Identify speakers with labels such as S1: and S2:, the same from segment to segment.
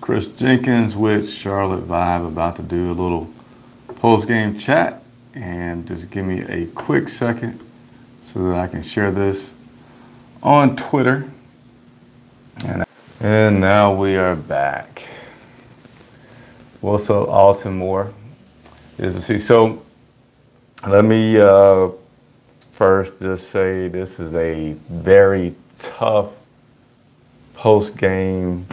S1: Chris Jenkins with Charlotte Vibe, about to do a little post-game chat, and just give me a quick second so that I can share this on Twitter. And now we are back. What's up, Alton is to see. So let me first just say this is a very tough post-game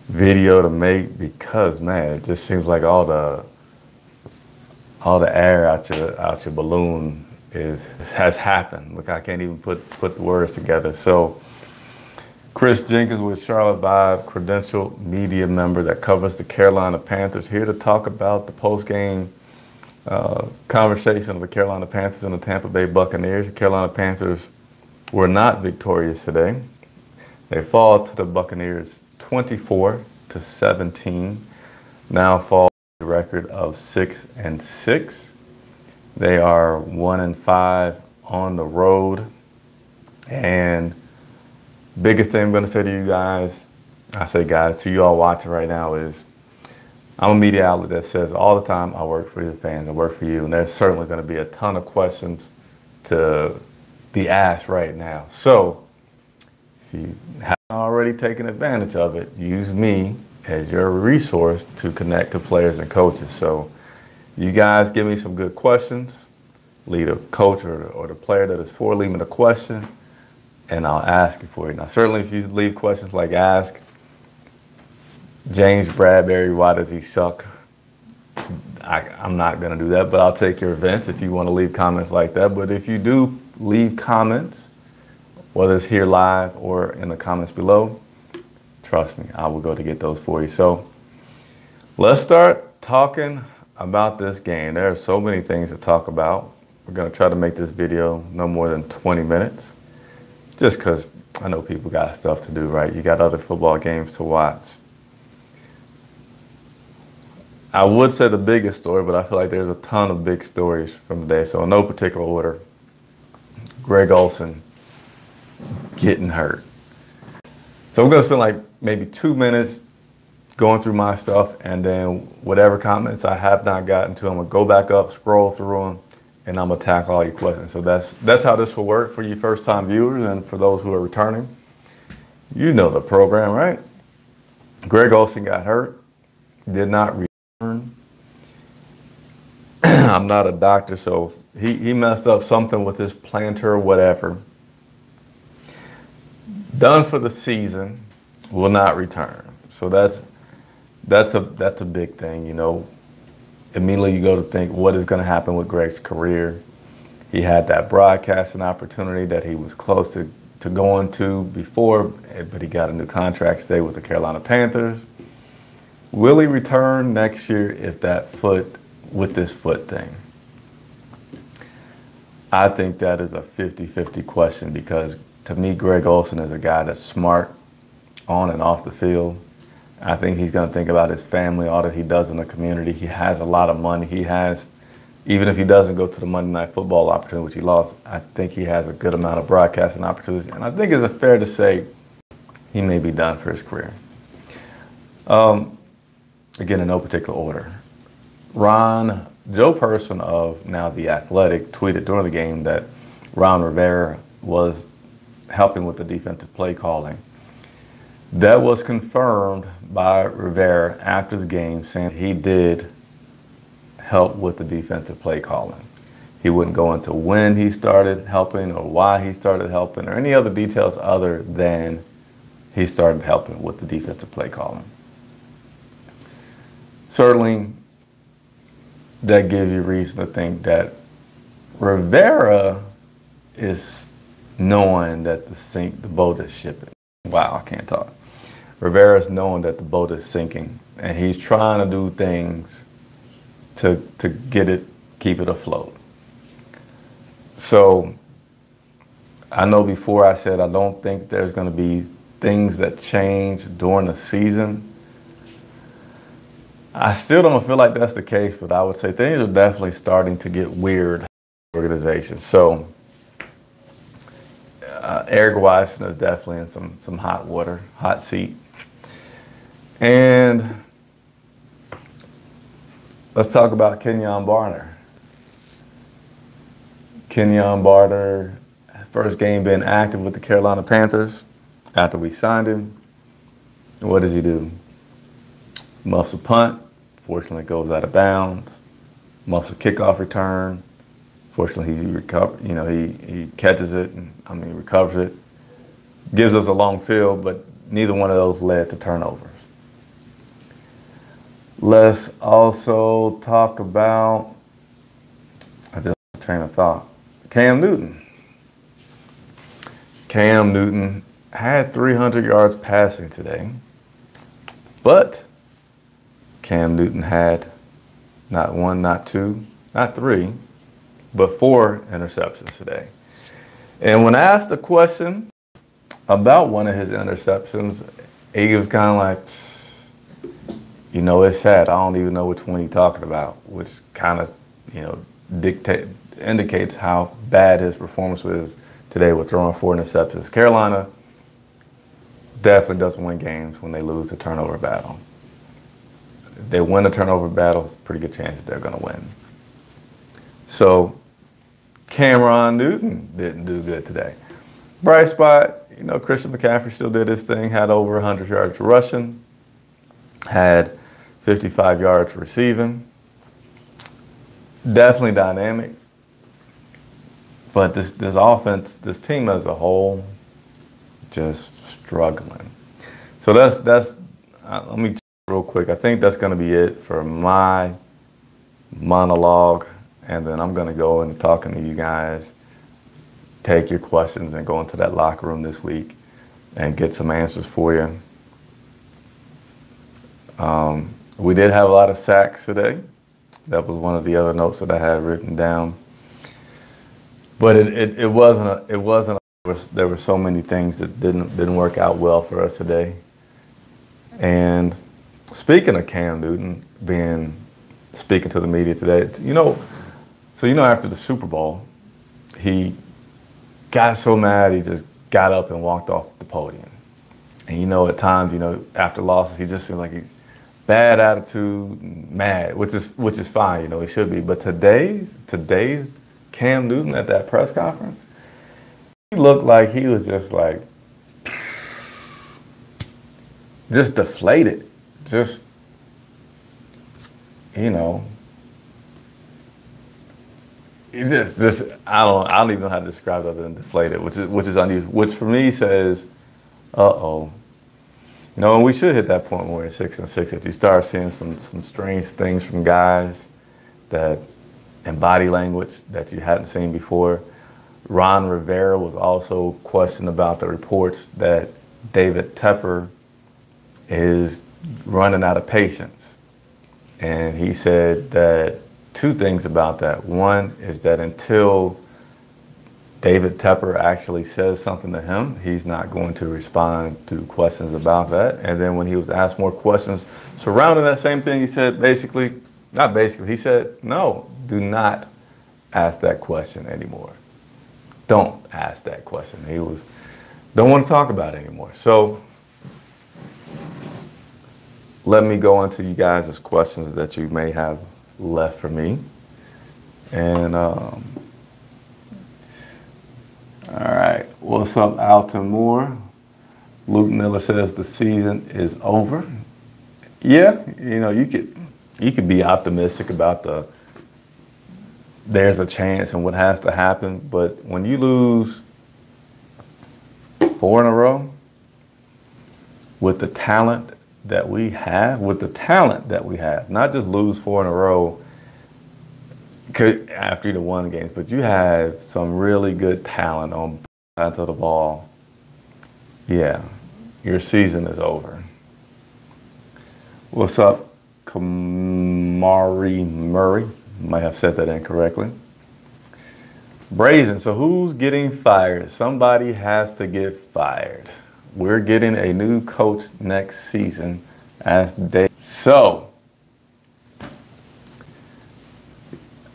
S1: video to make because, man, it just seems like all the air out your balloon has happened. Look, I can't even put the words together. So Chris Jenkins with Charlotte Vibe, credentialed media member that covers the Carolina Panthers, here to talk about the post-game conversation of the Carolina Panthers and the Tampa Bay Buccaneers. The Carolina Panthers were not victorious today. They fall to the Buccaneers 24-17. Now fall to a record of 6-6. They are 1-5 on the road. And biggest thing I'm going to say to you guys, I say guys, to you all watching right now, is I'm a media outlet that says all the time, I work for the fans, I work for you, and there's certainly going to be a ton of questions to be asked right now. So if you haven't already taken advantage of it, use me as your resource to connect to players and coaches. So you guys give me some good questions, lead a coach or the player that is for, leave me the question, and I'll ask it for you. Now, certainly if you leave questions like ask James Bradbury, why does he suck? I'm not going to do that, but I'll take your events if you want to leave comments like that. But if you do leave comments, whether it's here live or in the comments below, trust me, I will go to get those for you. So let's start talking about this game. There are so many things to talk about. We're going to try to make this video no more than 20 minutes, just because I know people got stuff to do, right? You got other football games to watch. I would say the biggest story, but I feel like there's a ton of big stories from the day. So in no particular order, Greg Olsen getting hurt. So we're going to spend like maybe 2 minutes going through my stuff, and then whatever comments I have not gotten to, I'm going to go back up, scroll through them, and I'm going to tackle all your questions. So that's how this will work for you first-time viewers, and for those who are returning. You know the program, right? Greg Olsen got hurt, did not return. I'm not a doctor, so he messed up something with his plantar or whatever. Done for the season, will not return. So that's a big thing, you know. Immediately you go to think, what is going to happen with Greg's career? He had that broadcasting opportunity that he was close to going to before, but he got a new contract today with the Carolina Panthers. Will he return next year if with this foot thing? I think that is a 50-50 question, because to me, Greg Olsen is a guy that's smart on and off the field. I think he's going to think about his family, all that he does in the community. He has a lot of money. He has, even if he doesn't go to the Monday Night Football opportunity, which he lost, I think he has a good amount of broadcasting opportunities. And I think it's fair to say he may be done for his career. Again, in no particular order. Joe Person of now The Athletic tweeted during the game that Ron Rivera was helping with the defensive play calling. That was confirmed by Rivera after the game, saying he did help with the defensive play calling. He wouldn't go into when he started helping or why he started helping or any other details other than he started helping with the defensive play calling. Certainly, that gives you reason to think that Rivera is knowing that the boat is shipping. Wow, I can't talk. Rivera is knowing that the boat is sinking, and he's trying to do things to keep it afloat. So I know before I said I don't think there's going to be things that change during the season. I still don't feel like that's the case, but I would say things are definitely starting to get weird in organizations. So Eric Weissman is definitely in some hot water, hot seat. And let's talk about Kenyon Barner. Kenyon Barner, first game being active with the Carolina Panthers after we signed him. What does he do? Muffs a punt. Fortunately, it goes out of bounds. Muffs a kickoff return. Fortunately, he catches it and recovers it. Gives us a long field, but neither one of those led to turnovers. Let's also talk about, I just train of thought, Cam Newton. Cam Newton had 300 yards passing today, but Cam Newton had not one, not two, not three, but 4 interceptions today. And when asked a question about one of his interceptions, he was kind of like, it's sad. I don't even know which one he's talking about, which kind of, indicates how bad his performance was today with throwing 4 interceptions. Carolina definitely doesn't win games when they lose the turnover battle. If they win the turnover battle, it's a pretty good chance that they're going to win. So Cameron Newton didn't do good today. Bright spot, Christian McCaffrey still did his thing, had over 100 yards rushing, had 55 yards receiving. Definitely dynamic. But this offense, this team as a whole, just struggling. So that's let me check real quick. I think that's going to be it for my monologue. And then I'm going to go and talking to you guys, take your questions and go into that locker room this week and get some answers for you. We did have a lot of sacks today. That was one of the other notes that I had written down. But it wasn't. There were so many things that didn't work out well for us today. And speaking of Cam Newton speaking to the media today, after the Super Bowl, he got so mad he just got up and walked off the podium. And at times, after losses, he just seemed like he's bad attitude, mad, which is fine, he should be. But today's Cam Newton at that press conference, he looked like he was just deflated, I don't even know how to describe it other than deflated, which is unusual. Which for me says, and we should hit that point when we're 6-6. If you start seeing some strange things from guys and body language that you hadn't seen before. Ron Rivera was also questioned about the reports that David Tepper is running out of patience. And he said that 2 things about that. One is that until David Tepper actually says something to him, he's not going to respond to questions about that. And then when he was asked more questions surrounding that same thing, he said he said, no, do not ask that question anymore. Don't ask that question. Don't want to talk about it anymore. So let me go into you guys' questions that you may have left for me. And all right, what's up, Alton Moore? Luke Miller says the season is over. Yeah, you could be optimistic about there's a chance and what has to happen, but when you lose 4 in a row with the talent that we have, not just lose 4 in a row after you won games, but you have some really good talent on both sides of the ball. Yeah, your season is over. What's up, Kamari Murray? Might have said that incorrectly. Brazen, so who's getting fired? Somebody has to get fired. We're getting a new coach next season So,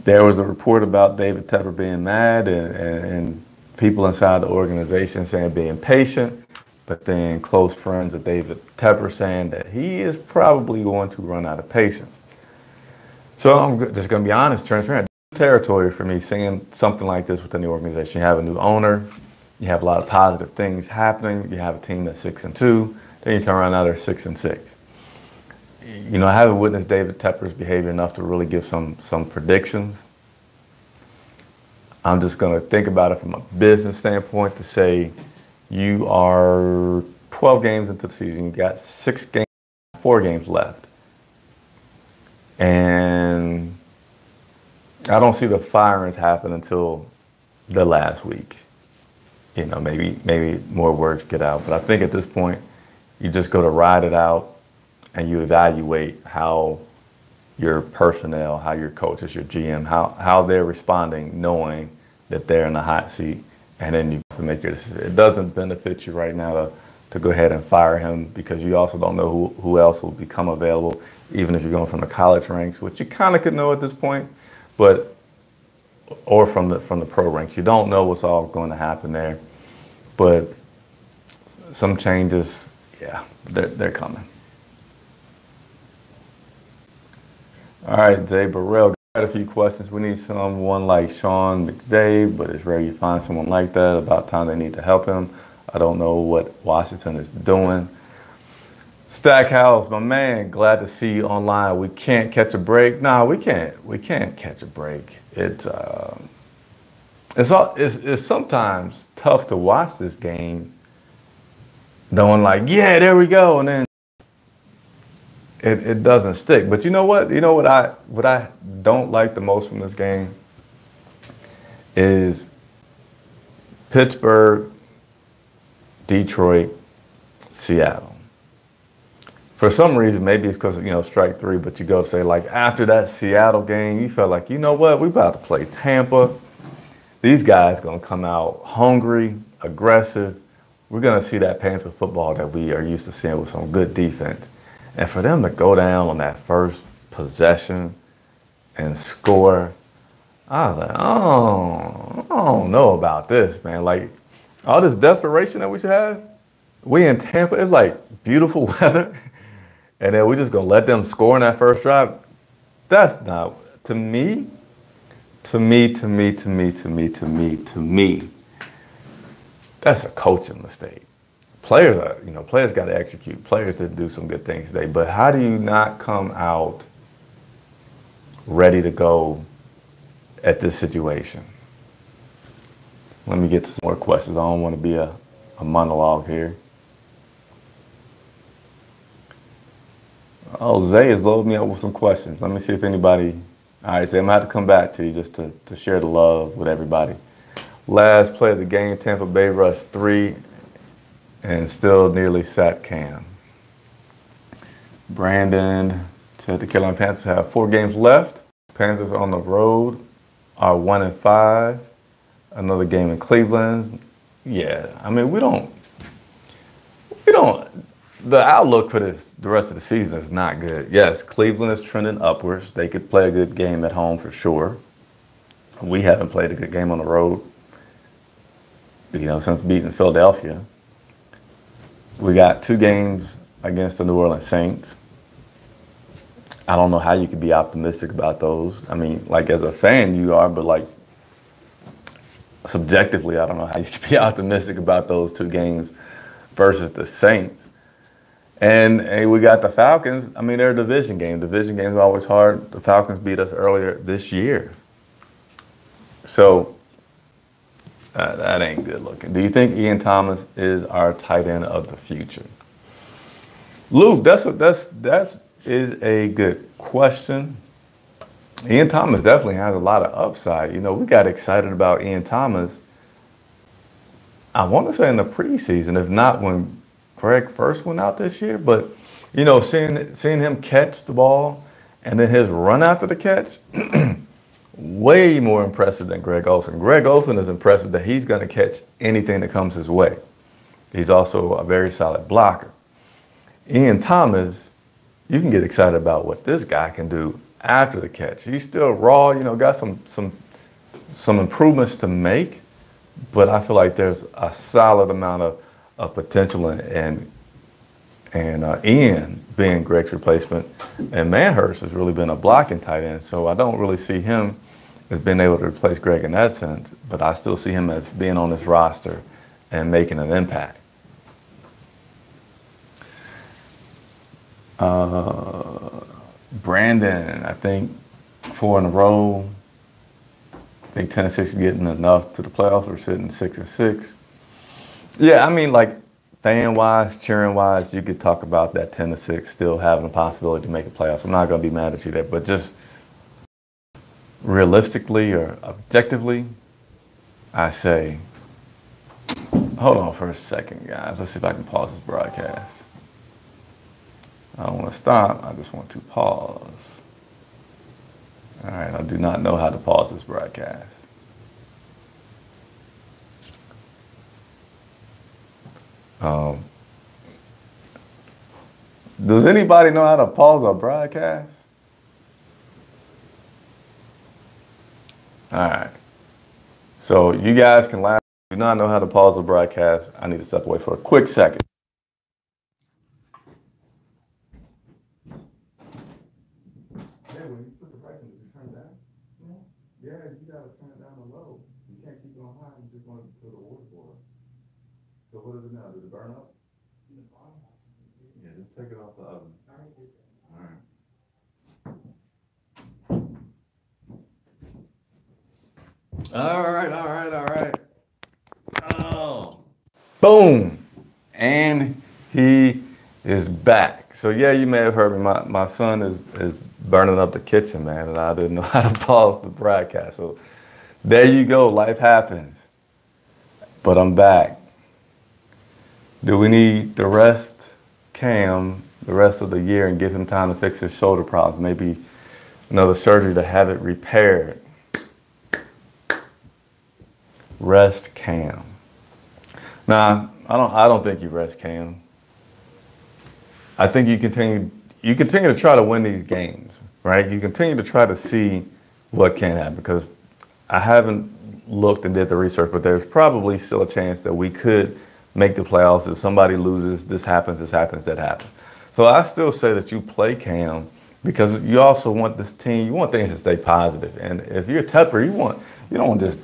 S1: there was a report about David Tepper being mad and people inside the organization saying being patient. but then close friends of David Tepper saying that he is probably going to run out of patience. So I'm just going to be honest, transparent. Territory for me seeing something like this within the organization. You have a new owner, you have a lot of positive things happening. You have a team that's 6-2, then you turn around now they're 6-6. You know, I haven't witnessed David Tepper's behavior enough to really give some predictions. I'm just going to think about it from a business standpoint to say you are 12 games into the season. You got 4 games left. And I don't see the firings happen until the last week. You know, maybe more words get out. But I think at this point, you just go to ride it out and you evaluate how your personnel, how your coaches, your GM, how they're responding, knowing that they're in the hot seat, and then you can make your decision. It doesn't benefit you right now to go ahead and fire him because you also don't know who else will become available, even if you're going from the college ranks, which you kind of could know at this point, or from the pro ranks. You don't know what's all going to happen there, but some changes, yeah, they're coming. All right, Jay Burrell, got a few questions. We need someone like Sean McVay, but it's rare you find someone like that. About time they need to help him. I don't know what Washington is doing. Stackhouse, my man, glad to see you online. We can't catch a break. No, we can't. We can't catch a break. It's sometimes tough to watch this game, knowing like, yeah, there we go, and then it doesn't stick. But you know what? You know what I don't like the most from this game is Pittsburgh, Detroit, Seattle. For some reason, maybe it's because, you know, strike 3, but you go say, like, after that Seattle game, you felt like, you know what, we about to play Tampa. These guys going to come out hungry, aggressive. We're going to see that Panther football that we are used to seeing with some good defense. And for them to go down on that first possession and score, I was like, oh, I don't know about this, man. Like, all this desperation that we should have, we in Tampa, it's like beautiful weather. And then we just going to let them score in that first drive. That's not, to me, that's a coaching mistake. Players got to execute. Players did do some good things today. But how do you not come out ready to go at this situation? Let me get to some more questions. I don't want to be a monologue here. Oh, Zay has loaded me up with some questions. Let me see if anybody. All right, Zay, I'm going to have to come back to you just to share the love with everybody. Last play of the game, Tampa Bay rushed 3 and still nearly sacked Cam. Brandon said the Carolina Panthers have 4 games left. Panthers on the road are 1-5. Another game in Cleveland. Yeah, I mean, we don't. The outlook for the rest of the season is not good. Yes, Cleveland is trending upwards. They could play a good game at home for sure. We haven't played a good game on the road, you know, since beating Philadelphia. We got 2 games against the New Orleans Saints. I don't know how you could be optimistic about those. I mean, like as a fan you are, but like subjectively, I don't know how you could be optimistic about those 2 games versus the Saints. And we got the Falcons. I mean, they're a division game. Division games are always hard. The Falcons beat us earlier this year. So that ain't good looking. Do you think Ian Thomas is our tight end of the future? Luke, that is a good question. Ian Thomas definitely has a lot of upside. You know, we got excited about Ian Thomas, I want to say in the preseason, if not when Greg first went out this year. But, you know, seeing him catch the ball and then his run after the catch, way more impressive than Greg Olsen. Greg Olsen is impressive that he's going to catch anything that comes his way. He's also a very solid blocker. Ian Thomas, you can get excited about what this guy can do after the catch. He's still raw, you know, got some improvements to make, but I feel like there's a solid amount of potential and Ian being Greg's replacement. And Manhurst has really been a blocking tight end, so I don't really see him as being able to replace Greg in that sense, but I still see him as being on this roster and making an impact. Brandon, I think 4 in a row. I think 10-6 is getting enough to the playoffs. We're sitting 6-6. Yeah, I mean, like, fan-wise, cheering-wise, you could talk about that 10-6 still having a possibility to make the playoffs. I'm not going to be mad at you there, but just realistically or objectively, I say, hold on for a second, guys. Let's see if I can pause this broadcast. I don't want to stop. I just want to pause. All right, I do not know how to pause this broadcast. Does anybody know how to pause a broadcast? All right. So you guys can laugh. If you do not know how to pause a broadcast, I need to step away for a quick second. Yeah, when you put the right in, you turn it down? Yeah, you got to turn it down low. You can't keep it on high. You just want to put the order for it. So what is it now? Did it burn up? Yeah, just take it off the oven. All right. All right. Oh. Boom. And he is back. So yeah, you may have heard me. My son is burning up the kitchen, man, and I didn't know how to pause the broadcast. So there you go. Life happens. But I'm back. Do we need the rest, Cam, the rest of the year and give him time to fix his shoulder problems? Maybe another surgery to have it repaired. Rest Cam. Nah, I don't think you rest Cam. I think you continue to try to win these games, right? You continue to try to see what can happen, because I haven't looked and did the research, but there's probably still a chance that we could make the playoffs. If somebody loses, that happens. So I still say that you play Cam, because you also want this team, you want things to stay positive. And if you're Tepper, you don't want to just,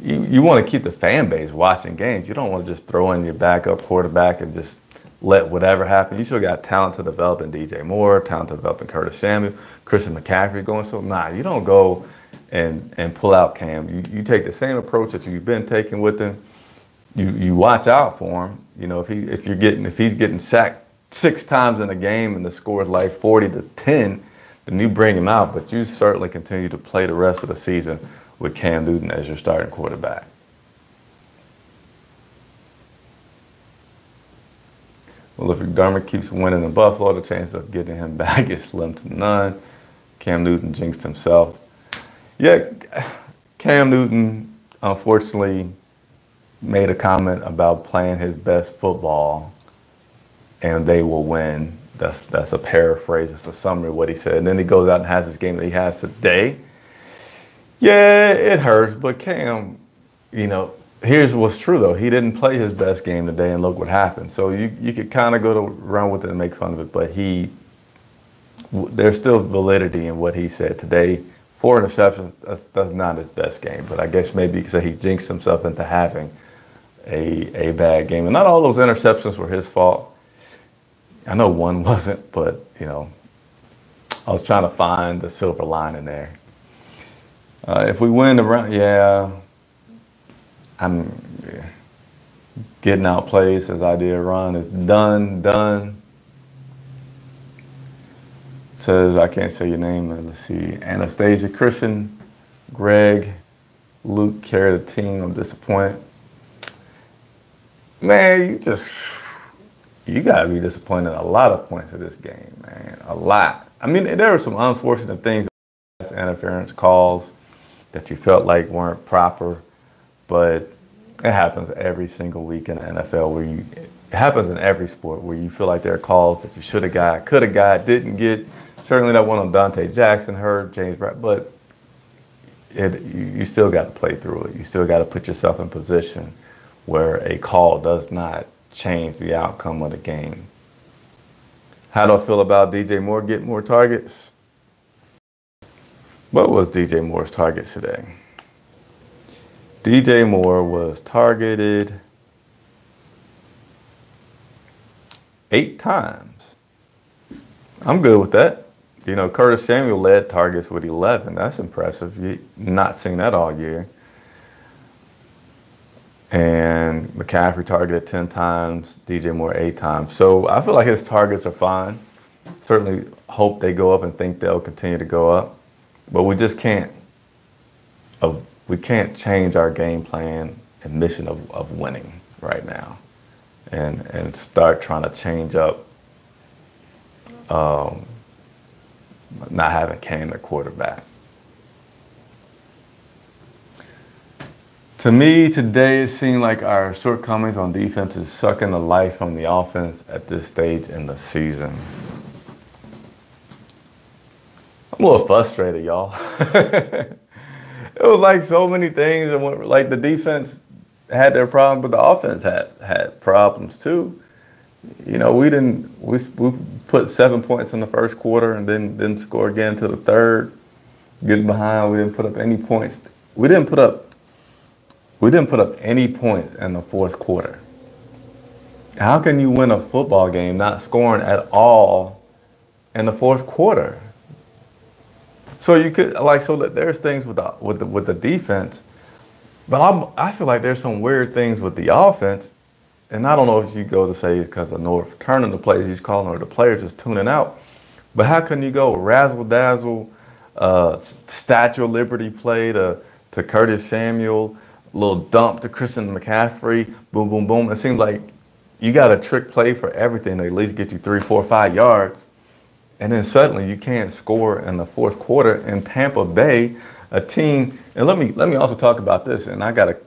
S1: you want to keep the fan base watching games. You don't want to just throw in your backup quarterback and just let whatever happen. You still got talent to develop in DJ Moore, talent to develop in Curtis Samuel, Christian McCaffrey going. So you don't go and pull out Cam. You take the same approach that you've been taking with him. You watch out for him. You know, if he's getting sacked 6 times in a game and the score is like 40-10, then you bring him out. But you certainly continue to play the rest of the season with Cam Newton as your starting quarterback. Well, if McDermott keeps winning in Buffalo, the chance of getting him back is slim to none. Cam Newton jinxed himself. Yeah, Cam Newton, unfortunately, made a comment about playing his best football and they will win. That's a paraphrase. It's a summary of what he said. And then he goes out and has this game that he has today. Yeah, it hurts, but Cam, here's what's true, though. He didn't play his best game today, and look what happened. So you could kind of go to run with it and make fun of it, but there's still validity in what he said today. 4 interceptions, that's not his best game, but I guess maybe because he jinxed himself into having a bad game. And not all those interceptions were his fault. I know one wasn't, but, I was trying to find the silver lining there. If we win the round, getting outplayed, says idea run is done. Says, I can't say your name. Let's see. Anastasia, Christian, Greg, Luke carry the team. I'm disappointed. Man, you got to be disappointed a lot of points of this game, man. A lot. I mean, there were some unfortunate things, interference calls that you felt like weren't proper, but it happens every single week in the NFL it happens in every sport where you feel like there are calls that you should have got, could have got, didn't get. Certainly that one on Dante Jackson hurt, James Brown, but you still got to play through it. You still got to put yourself in position where a call does not change the outcome of the game. How do I feel about DJ Moore getting more targets? What was DJ Moore's targets today? DJ Moore was targeted 8 times. I'm good with that. You know, Curtis Samuel led targets with 11. That's impressive. You've not seen that all year. And McCaffrey targeted 10 times, DJ Moore 8 times. So I feel like his targets are fine. Certainly hope they go up and think they'll continue to go up. But we just can't change our game plan and mission of winning right now and start trying to change up not having Cam at quarterback. To me, today it seemed like our shortcomings on defense is sucking the life from the offense at this stage in the season. I'm a little frustrated, y'all. It was like so many things, and like the defense had their problems, but the offense had problems too. You know, we put 7 points in the first quarter and then didn't score again to the third. Getting behind, we didn't put up any points. We didn't put up any points in the fourth quarter. How can you win a football game not scoring at all in the fourth quarter? So you could there's things with the defense, but I feel like there's some weird things with the offense, and I don't know if you go to say it's because of North turning the plays he's calling or the players just tuning out. But how can you go razzle dazzle, Statue of Liberty play to Curtis Samuel, little dump to Christian McCaffrey, boom, boom, boom. It seems like you got a trick play for everything to at least get you 3, 4, 5 yards. And then suddenly you can't score in the fourth quarter in Tampa Bay, a team. And let me also talk about this. And I gotta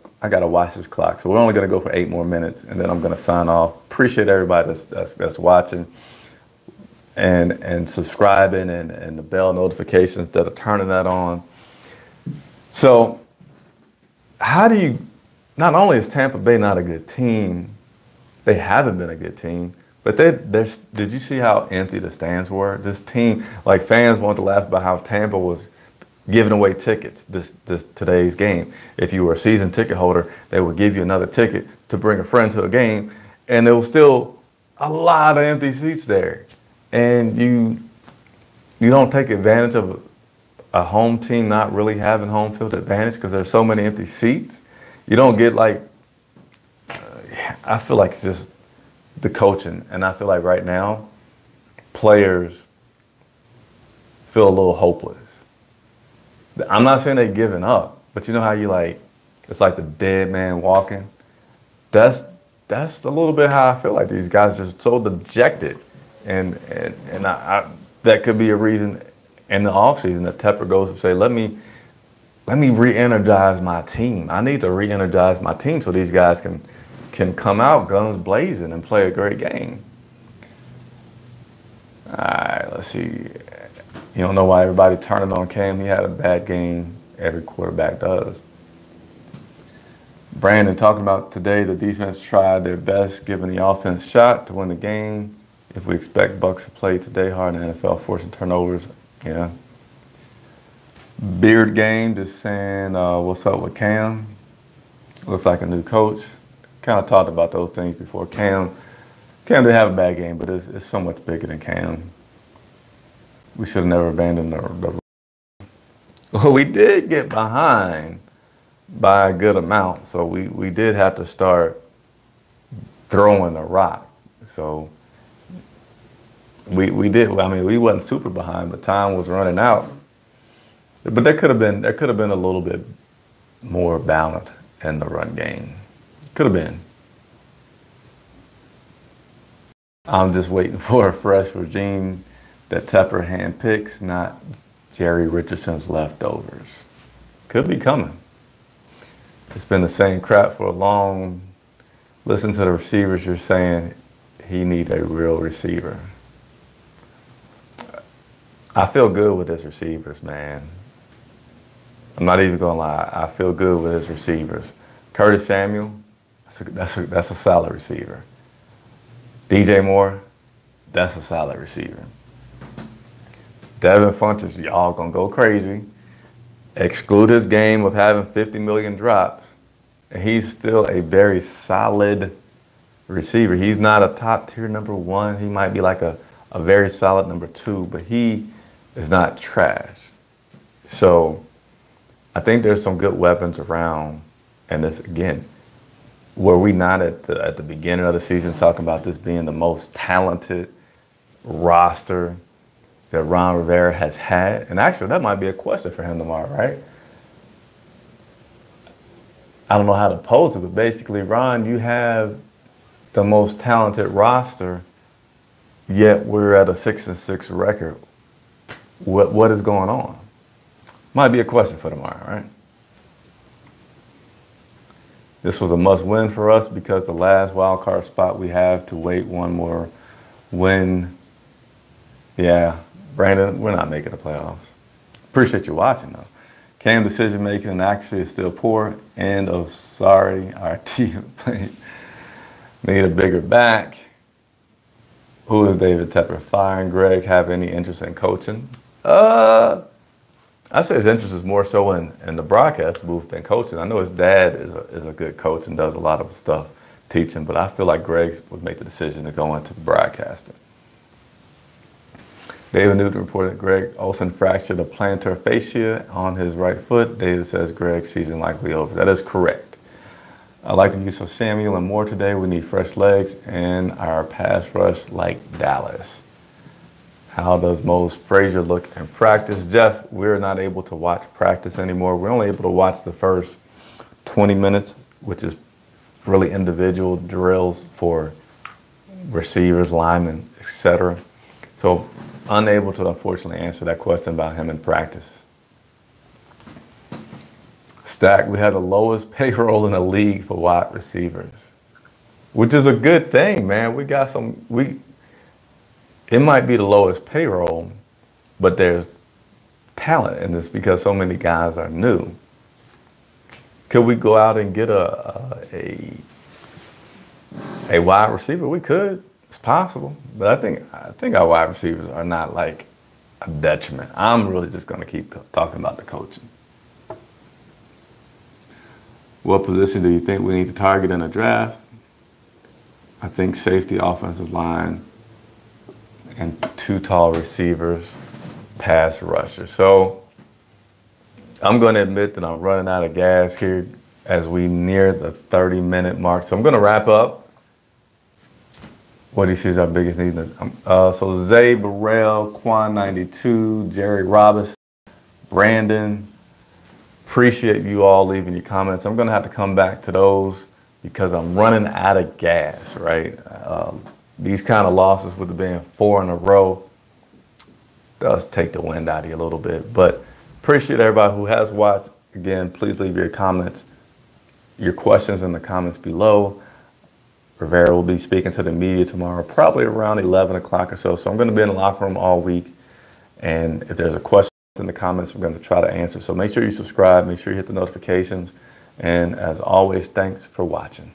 S1: watch this clock. So we're only gonna go for 8 more minutes, and then I'm gonna sign off. Appreciate everybody that's watching and subscribing and the bell notifications that are turning that on. So how do you? Not only is Tampa Bay not a good team, they haven't been a good team. But did you see how empty the stands were? This team, like fans wanted to laugh about how Tampa was giving away tickets today's game. If you were a season ticket holder, they would give you another ticket to bring a friend to a game, and there was still a lot of empty seats there. And you don't take advantage of a home team not really having home field advantage because there's so many empty seats. You don't get I feel like it's just the coaching, and I feel like right now players feel a little hopeless. I'm not saying they're giving up, but you know how it's like the dead man walking. That's a little bit how I feel like these guys are just so dejected, and that could be a reason in the offseason that Tepper goes to say, let me re-energize my team. I need to re-energize my team so these guys can come out guns blazing and play a great game. All right, let's see. You don't know why everybody turning on Cam. He had a bad game. Every quarterback does. Brandon talking about today the defense tried their best, giving the offense shot to win the game. If we expect Bucs to play today hard in the NFL, forcing turnovers, yeah. Beard Game just saying, what's up with Cam? Looks like a new coach. Kind of talked about those things before. Cam didn't have a bad game, but it's so much bigger than Cam. We should have never abandoned the. Well, we did get behind by a good amount, so we did have to start throwing the rock. So we did. I mean, we wasn't super behind, but time was running out. But there could have been a little bit more balance in the run game. Could have been. I'm just waiting for a fresh regime that Tepper handpicks, not Jerry Richardson's leftovers. Could be coming. It's been the same crap for a long. Listen to the receivers. You're saying he need a real receiver. I feel good with his receivers, man. I'm not even gonna lie. I feel good with his receivers. Curtis Samuel, that's a solid receiver. DJ Moore, that's a solid receiver. Devin Funchess, y'all gonna go crazy. Exclude his game of having 50 million drops, and he's still a very solid receiver. He's not a top tier number one. He might be like a very solid number two, but he is not trash. So I think there's some good weapons around. And this, again, were we not at the beginning of the season talking about this being the most talented roster that Ron Rivera has had? And actually, that might be a question for him tomorrow, right? I don't know how to pose it, but basically, Ron, you have the most talented roster, yet we're at a 6-6 record. What is going on? Might be a question for tomorrow, right? This was a must-win for us because the last wild card spot we have to wait one more win. Yeah, Brandon, we're not making the playoffs. Appreciate you watching, though. Cam decision-making and accuracy is still poor. End of sorry. Our team need a bigger back. Who is David Tepper? Firing Greg have any interest in coaching? I say his interest is more so in the broadcast booth than coaching. I know his dad is a good coach and does a lot of stuff teaching, but I feel like Greg would make the decision to go into the broadcasting. David Newton reported Greg Olsen fractured a plantar fascia on his right foot. David says Greg's season likely over. That is correct. I like the use of Samuel and Moore today. We need fresh legs and our pass rush like Dallas. How does Mose Frazier look in practice? Jeff, we're not able to watch practice anymore. We're only able to watch the first 20 minutes, which is really individual drills for receivers, linemen, etc. So unable to, unfortunately, answer that question about him in practice. Stack, we had the lowest payroll in the league for wide receivers, which is a good thing, man. We got some, it might be the lowest payroll, but there's talent in this because so many guys are new. Could we go out and get a wide receiver? We could. It's possible. But I think our wide receivers are not like a detriment. I'm really just going to keep talking about the coaching. What position do you think we need to target in a draft? I think safety, offensive line, and 2 tall receivers, pass rusher. So I'm going to admit that I'm running out of gas here as we near the 30-minute mark. So I'm going to wrap up. What do you see as our biggest need? So Zay Burrell, Quan 92, Jerry Robinson, Brandon. Appreciate you all leaving your comments. I'm going to have to come back to those because I'm running out of gas, right? These kind of losses with it being 4 in a row does take the wind out of you a little bit. But appreciate everybody who has watched. Again, please leave your comments, your questions in the comments below. Rivera will be speaking to the media tomorrow, probably around 11 o'clock or so. So I'm going to be in the locker room all week. And if there's a question in the comments, we're going to try to answer. So make sure you subscribe, make sure you hit the notifications. And as always, thanks for watching.